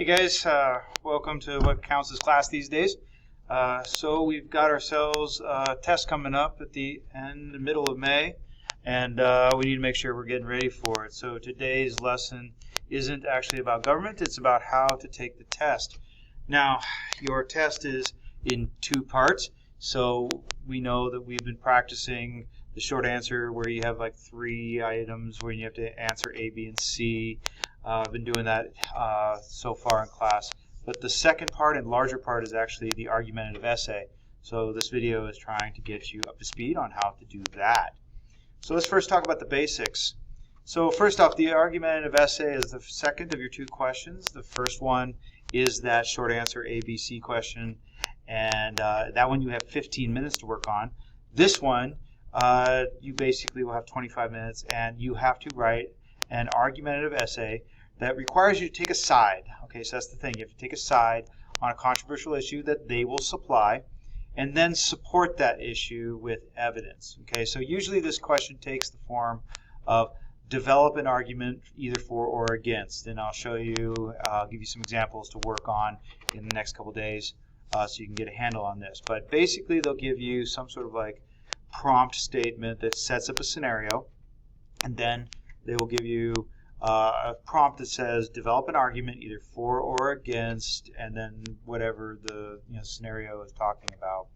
guys, welcome to what counts as class these days. So we've got ourselves a test coming up at the middle of May, and we need to make sure we're getting ready for it. So today's lesson isn't actually about government, it's about how to take the test. Now, your test is in two parts, so we know that we've been practicing the short answer where you have like 3 items where you have to answer A, B, and C. I've been doing that so far in class. But the second part and larger part is actually the argumentative essay. So this video is trying to get you up to speed on how to do that. So let's first talk about the basics. So first off, the argumentative essay is the second of your 2 questions. The first one is that short answer ABC question, and that one you have 15 minutes to work on. This one, you basically will have 25 minutes, and you have to write an argumentative essay that requires you to take a side. Okay, so that's the thing. You have to take a side on a controversial issue that they will supply, and then support that issue with evidence. Okay, so usually this question takes the form of develop an argument either for or against, and I'll show you, I'll give you some examples to work on in the next couple days so you can get a handle on this. But basically they'll give you some sort of like prompt statement that sets up a scenario, and then they will give you a prompt that says develop an argument either for or against, and then whatever the scenario is talking about.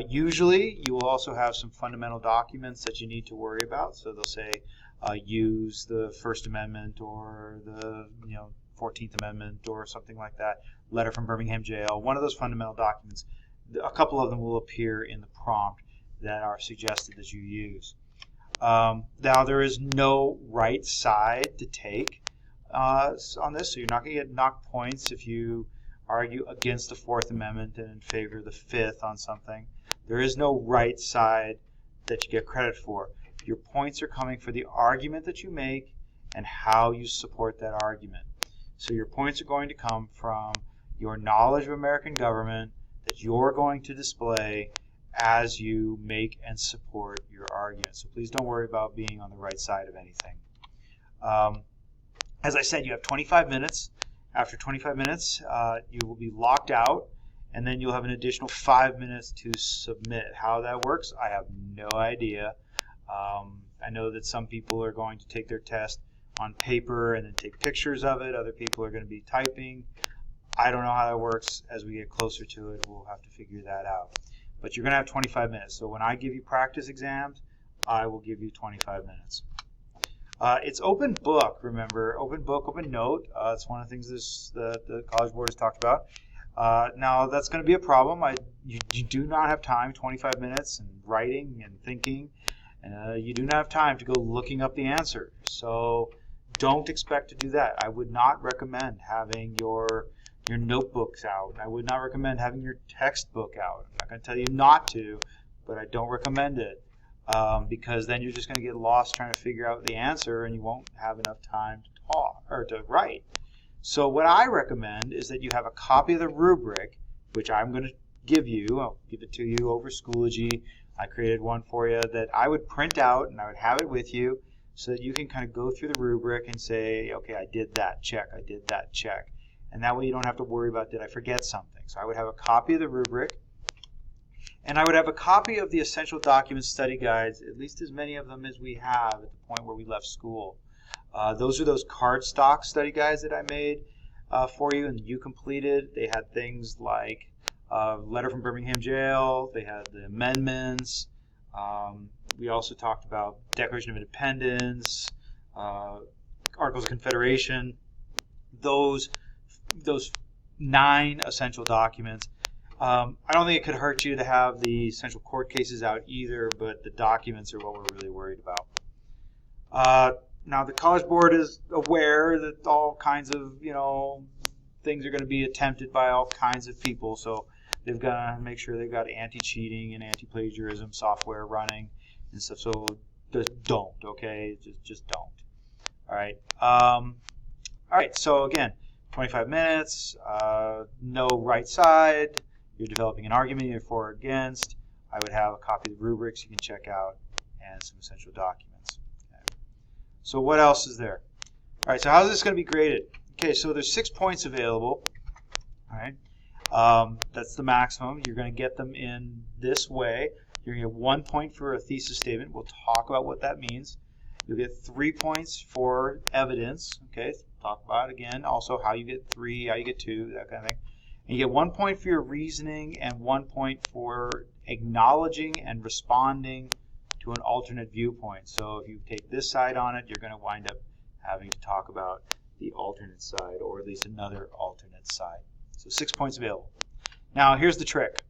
Usually you will also have some fundamental documents that you need to worry about. So they'll say use the First Amendment or the 14th Amendment or something like that. Letter from Birmingham Jail. One of those fundamental documents. A couple of them will appear in the prompt that are suggested that you use. Now there is no right side to take on this, so you're not going to get knocked points if you argue against the 4th Amendment and in favor of the 5th on something. There is no right side that you get credit for. Your points are coming for the argument that you make and how you support that argument. So your points are going to come from your knowledge of American government that you're going to display as you make and support your argument. So please don't worry about being on the right side of anything. As I said, you have 25 minutes. After 25 minutes, you will be locked out, and then you'll have an additional 5 minutes to submit. How that works, I have no idea. I know that some people are going to take their test on paper and then take pictures of it. Other people are going to be typing. I don't know how that works. As we get closer to it, we'll have to figure that out. But you're going to have 25 minutes. So when I give you practice exams, I will give you 25 minutes. It's open book, remember. Open book, open note. It's one of the things the College Board has talked about. Now, that's going to be a problem. You do not have time, 25 minutes, and writing and thinking. You do not have time to go looking up the answer. So don't expect to do that. I would not recommend having your notebooks out. I would not recommend having your textbook out. I'm not going to tell you not to, but I don't recommend it because then you're just going to get lost trying to figure out the answer and you won't have enough time to talk or to write. So what I recommend is that you have a copy of the rubric, which I'm going to give you. I'll give it to you over Schoology. I created one for you that I would print out and I would have it with you so that you can kind of go through the rubric and say, okay, I did that, check, I did that, check. And that way you don't have to worry about, did I forget something? So I would have a copy of the rubric, and I would have a copy of the essential documents study guides, at least as many of them as we have at the point where we left school. Those are those cardstock study guides that I made for you and you completed. They had things like letter from Birmingham Jail. They had the amendments. We also talked about Declaration of Independence, Articles of Confederation. Those 9 essential documents. I don't think it could hurt you to have the essential court cases out either, but the documents are what we're really worried about. Now the College Board is aware that all kinds of things are going to be attempted by all kinds of people, so they've got to make sure they've got anti-cheating and anti-plagiarism software running and stuff. So just don't, okay? Just don't. All right. All right. So again, 25 minutes, no right side. You're developing an argument either for or against. I would have a copy of the rubrics you can check out and some essential documents. Okay. So what else is there? All right, so how is this going to be graded? Okay, so there's 6 points available. All right, that's the maximum. You're going to get them in this way. You're going to get 1 point for a thesis statement. We'll talk about what that means. You'll get 3 points for evidence. Okay, talk about it again. Also, how you get 3, how you get 2, that kind of thing. And you get 1 point for your reasoning and 1 point for acknowledging and responding to an alternate viewpoint. So if you take this side on it, you're going to wind up having to talk about the alternate side, or at least another alternate side. So 6 points available. Now here's the trick.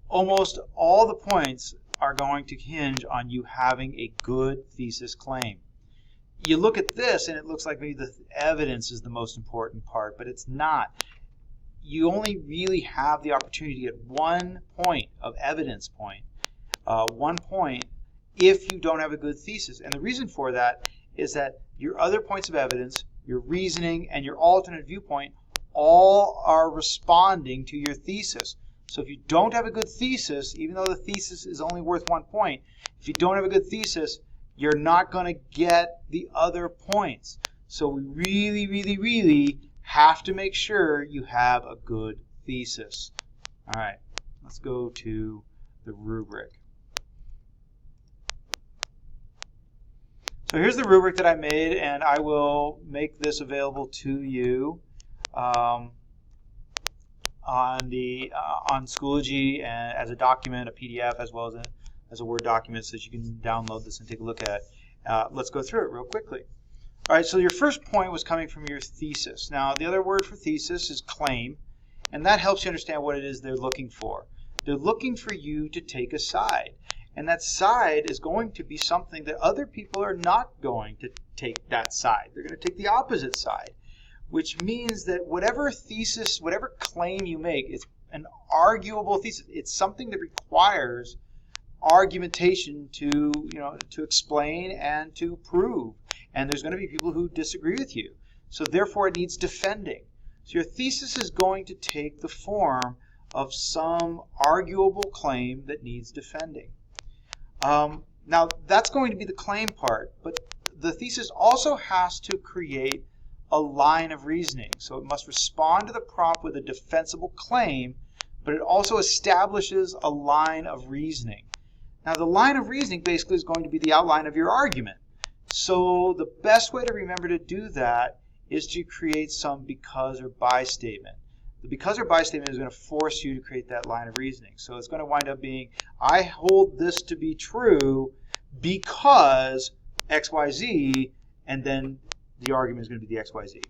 Almost all the points are going to hinge on you having a good thesis claim. You look at this and it looks like maybe the evidence is the most important part, but it's not. You only really have the opportunity to get 1 point of evidence point, 1 point, if you don't have a good thesis. And the reason for that is that your other points of evidence, your reasoning, and your alternate viewpoint all are responding to your thesis. So if you don't have a good thesis, even though the thesis is only worth 1 point, if you don't have a good thesis, you're not going to get the other points. So we really, really, really have to make sure you have a good thesis. All right, let's go to the rubric. So here's the rubric that I made, and I will make this available to you on Schoology and as a document, a PDF, as well as a Word document, so that you can download this and take a look at it. Let's go through it real quickly. All right, so your first point was coming from your thesis. Now, the other word for thesis is claim, and that helps you understand what it is they're looking for. They're looking for you to take a side, and that side is going to be something that other people are not going to take that side. They're going to take the opposite side, which means that whatever thesis, whatever claim you make, it's an arguable thesis. It's something that requires argumentation to explain and to prove. And there's going to be people who disagree with you. So therefore it needs defending. So your thesis is going to take the form of some arguable claim that needs defending. Now that's going to be the claim part, but the thesis also has to create a line of reasoning. So it must respond to the prompt with a defensible claim, but it also establishes a line of reasoning. Now the line of reasoning basically is going to be the outline of your argument. So the best way to remember to do that is to create some because or by statement. The because or by statement is going to force you to create that line of reasoning. So it's going to wind up being, I hold this to be true because XYZ, and then the argument is going to be the XYZ.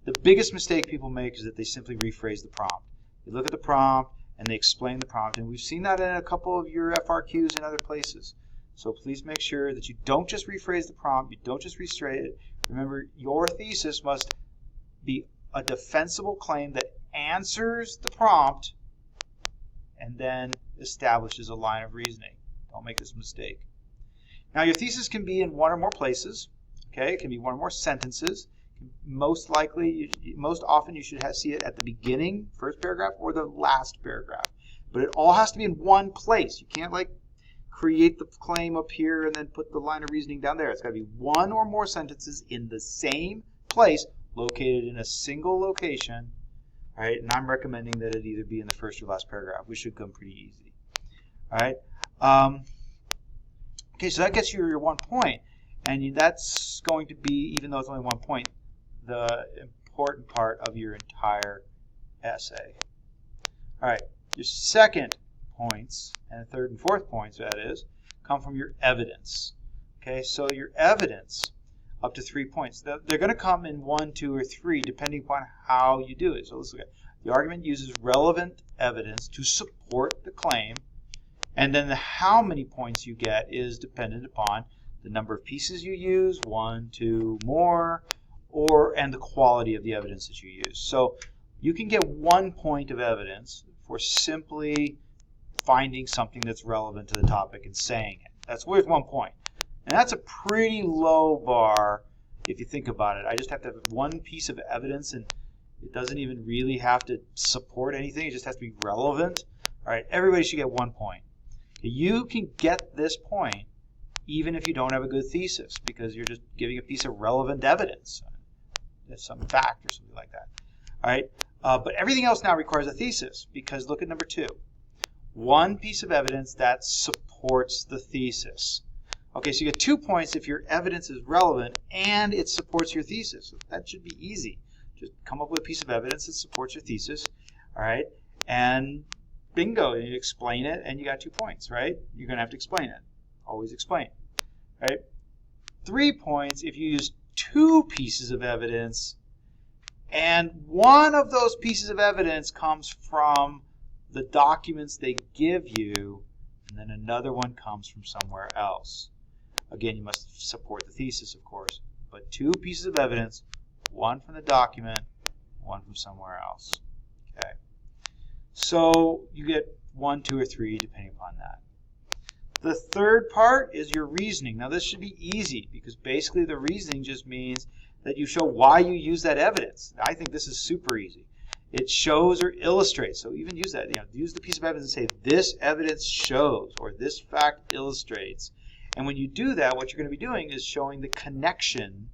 The biggest mistake people make is that they simply rephrase the prompt. They look at the prompt and they explain the prompt, and we've seen that in a couple of your FRQs and other places. So please make sure that you don't just rephrase the prompt, you don't just restate it. Remember, your thesis must be a defensible claim that answers the prompt and then establishes a line of reasoning. Don't make this mistake. Now your thesis can be in 1 or more places. Okay, it can be 1 or more sentences. Most often you should see it at the beginning, first paragraph, or the last paragraph. But it all has to be in 1 place. You can't create the claim up here and then put the line of reasoning down there. It's got to be 1 or more sentences in the same place, located in a single location. All right, and I'm recommending that it either be in the first or last paragraph, which should come pretty easy. All right. Okay, so that gets you your 1 point. And that's going to be, even though it's only 1 point, the important part of your entire essay. All right, your second points, and the third and fourth points, that is, come from your evidence. Okay, so your evidence, up to 3 points. They're going to come in 1, 2, or 3, depending upon how you do it. So let's look at it. The argument uses relevant evidence to support the claim, and then the how many points you get is dependent upon the number of pieces you use, 1, 2, more, and the quality of the evidence that you use. So you can get 1 point of evidence for simply finding something that's relevant to the topic and saying it. That's worth 1 point. And that's a pretty low bar if you think about it. I just have to have 1 piece of evidence, and it doesn't even really have to support anything. It just has to be relevant. All right, everybody should get 1 point. You can get this point even if you don't have a good thesis, because you're just giving a piece of relevant evidence. some fact or something like that. All right, but everything else now requires a thesis, because look at number 2. One piece of evidence that supports the thesis. Okay, so you get 2 points if your evidence is relevant and it supports your thesis. That should be easy. Just come up with a piece of evidence that supports your thesis, all right, and bingo, you explain it and you got 2 points, right? You're going to have to explain it. Always explain, right? 3 points if you use 2 pieces of evidence and one of those pieces of evidence comes from the documents they give you, and then another one comes from somewhere else. Again, you must support the thesis, of course, but 2 pieces of evidence, one from the document, one from somewhere else. Okay. So you get 1, 2, or 3 depending upon that. The third part is your reasoning. Now this should be easy because basically the reasoning just means that you show why you use that evidence. I think this is super easy. It shows or illustrates. So even use that. Use the piece of evidence and say this evidence shows or this fact illustrates. And when you do that, what you're going to be doing is showing the connection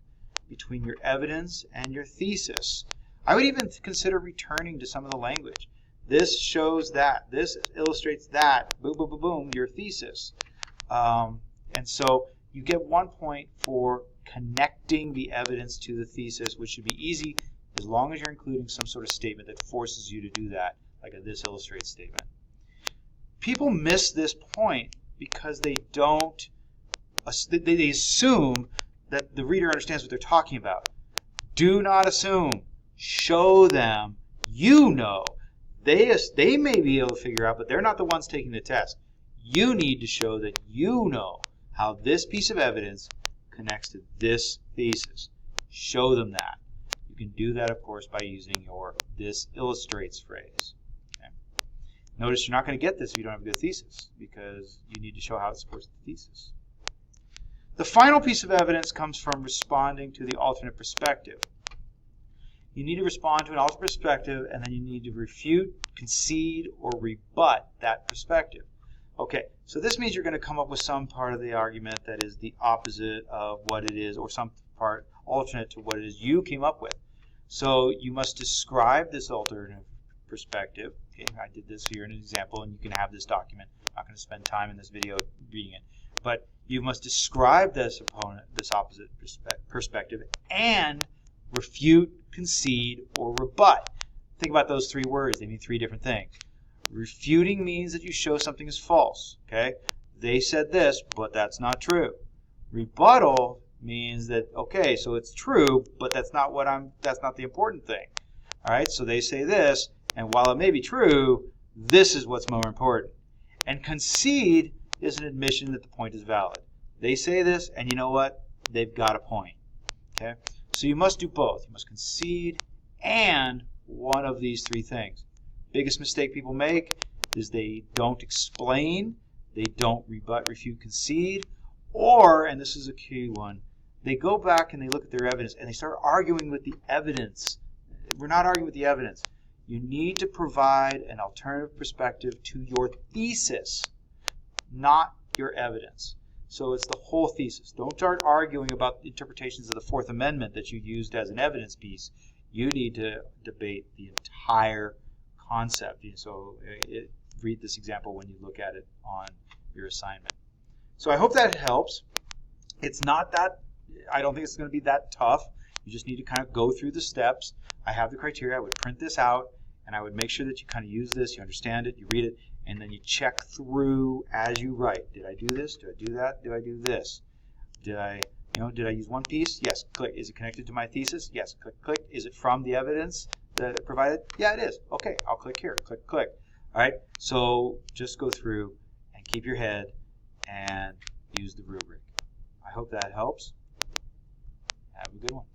between your evidence and your thesis. I would even consider returning to some of the language. This shows that. This illustrates that. Boom, boom, boom, boom, your thesis. And so you get 1 point for connecting the evidence to the thesis, which should be easy as long as you're including some sort of statement that forces you to do that, like a this illustrates statement. People miss this point because they don't, they assume that the reader understands what they're talking about. Do not assume. Show them. You know. They may be able to figure out, but they're not the ones taking the test. You need to show that you know how this piece of evidence connects to this thesis. Show them that. You can do that, of course, by using your this illustrates phrase. Okay? Notice you're not going to get this if you don't have a good thesis, because you need to show how it supports the thesis. The final piece of evidence comes from responding to the alternate perspective. You need to respond to an alternate perspective, and then you need to refute, concede, or rebut that perspective. Okay, so this means you're going to come up with some part of the argument that is the opposite of what it is, or some part alternate to what it is you came up with. So you must describe this alternate perspective. Okay, I did this here in an example, and you can have this document. I'm not going to spend time in this video reading it. But you must describe this opposite perspective and refute, concede, or rebut. Think about those 3 words. They mean 3 different things. Refuting means that you show something is false. Okay? They said this, but that's not true. Rebuttal means that, okay, so it's true, but that's not the important thing. All right? So they say this, and while it may be true, this is what's more important. And concede is an admission that the point is valid. They say this, and you know what? They've got a point. Okay? So you must do both. You must concede and one of these 3 things. Biggest mistake people make is they don't explain, they don't rebut, refute, concede, or, and this is a key one, they go back and they look at their evidence and they start arguing with the evidence. We're not arguing with the evidence. You need to provide an alternative perspective to your thesis, not your evidence. So it's the whole thesis. Don't start arguing about interpretations of the Fourth Amendment that you used as an evidence piece. You need to debate the entire concept. So read this example when you look at it on your assignment. So I hope that helps. It's not that, I don't think it's going to be that tough. You just need to kind of go through the steps. I have the criteria. I would print this out, and I would make sure that you kind of use this, you understand it, you read it, and then you check through as you write. Did I do this? Did I do that? Did I do this? Did I use one piece? Yes. Click. Is it connected to my thesis? Yes. Click, click. Is it from the evidence that it provided? Yeah, it is. Okay, I'll click here. Click, click. All right. So just go through and keep your head and use the rubric. I hope that helps. Have a good one.